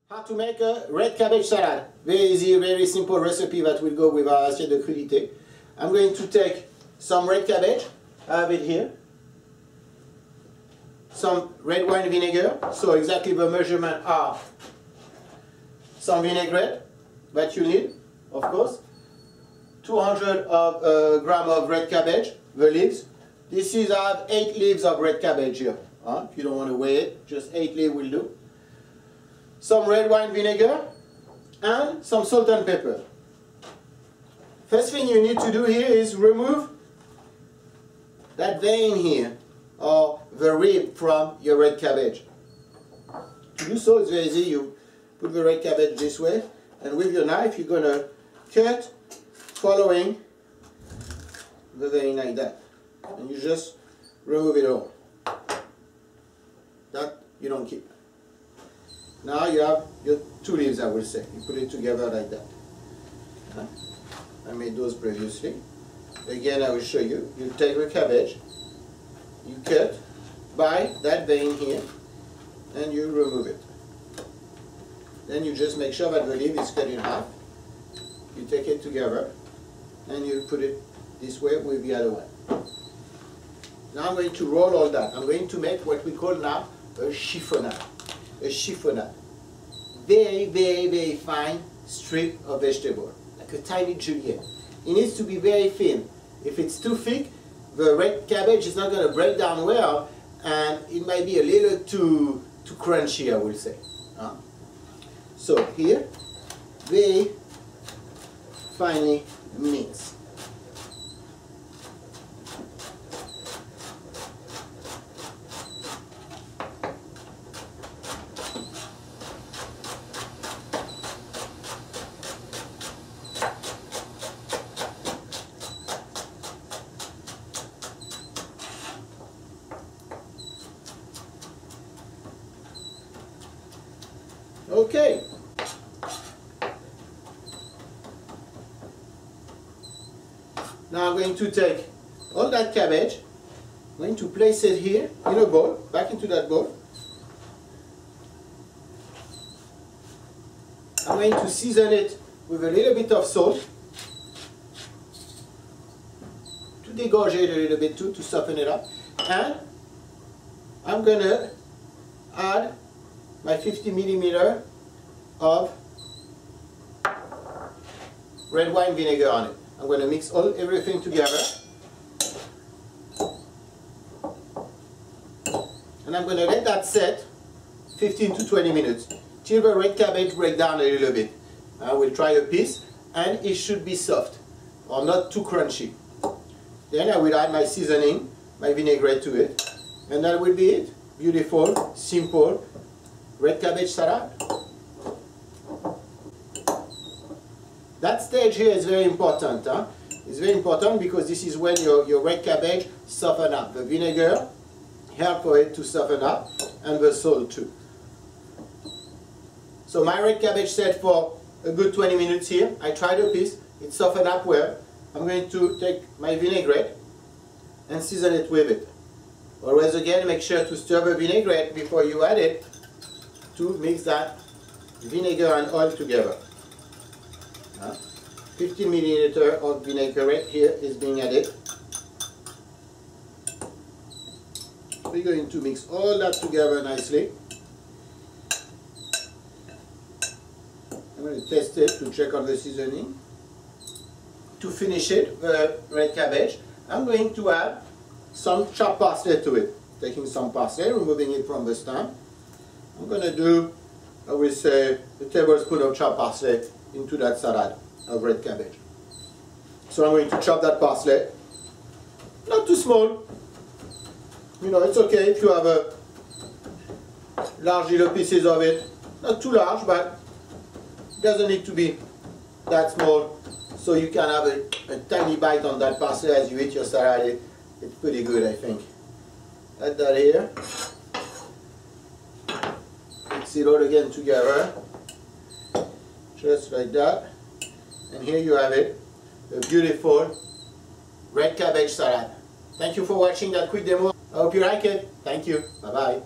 How to make a red cabbage salad. Very easy, very simple recipe that will go with our assiette de crudité. I'm going to take some red cabbage. I have it here. Some red wine vinegar. So exactly the measurement are some vinaigrette that you need, of course. 200 grams of red cabbage, the leaves. This is, I have 8 leaves of red cabbage here. If you don't want to weigh it, just 8 leaves will do. Some red wine vinegar and some salt and pepper. First thing you need to do here is remove that vein here, or the rib from your red cabbage. To do so, it's very easy. You put the red cabbage this way, and with your knife you're going to cut following the vein like that. And you just remove it all. That you don't keep. Now you have your 2 leaves, I will say. You put it together like that. I made those previously. Again, I will show you. You take the cabbage, you cut by that vein here, and you remove it. Then you just make sure that the leaf is cut in half. You take it together, and you put it this way with the other one. Now I'm going to roll all that. I'm going to make what we call now a chiffonade. A chiffonade. Very, very, very fine strip of vegetable, like a tiny julienne. It needs to be very thin. If it's too thick, the red cabbage is not going to break down well, and it might be a little too crunchy, I will say. So here, very finely minced. Okay. Now I'm going to take all that cabbage, I'm going to place it here in a bowl, back into that bowl. I'm going to season it with a little bit of salt, to degorge it a little bit too, to soften it up. And I'm going to add my 50 milliliter of red wine vinegar on it. I'm going to mix everything together, and I'm going to let that set 15 to 20 minutes till the red cabbage breaks down a little bit. I will try a piece, and it should be soft or not too crunchy. Then I will add my seasoning, my vinaigrette to it, and that will be it. Beautiful, simple red cabbage salad. That stage here is very important. It's very important because this is when your red cabbage soften up. The vinegar helps for it to soften up, and the salt too. So my red cabbage set for a good 20 minutes here. I tried a piece, it softened up well. I'm going to take my vinaigrette and season it with it. Always again, make sure to stir the vinaigrette before you add it, to mix that vinegar and oil together. 15 milliliter of vinaigrette here is being added. We're going to mix all that together nicely. I'm going to test it to check on the seasoning. To finish it, the red cabbage, I'm going to add some chopped parsley to it. Taking some parsley, removing it from the stem. I'm going to do, I will say, a tablespoon of chopped parsley into that salad of red cabbage. So I'm going to chop that parsley, not too small. You know, it's okay if you have a large little pieces of it, not too large, but it doesn't need to be that small, so you can have a tiny bite on that parsley as you eat your salad. It's pretty good, I think. Add that here. Mix it all again together, just like that. And here you have it, a beautiful red cabbage salad. Thank you for watching that quick demo. I hope you like it. Thank you. Bye-bye.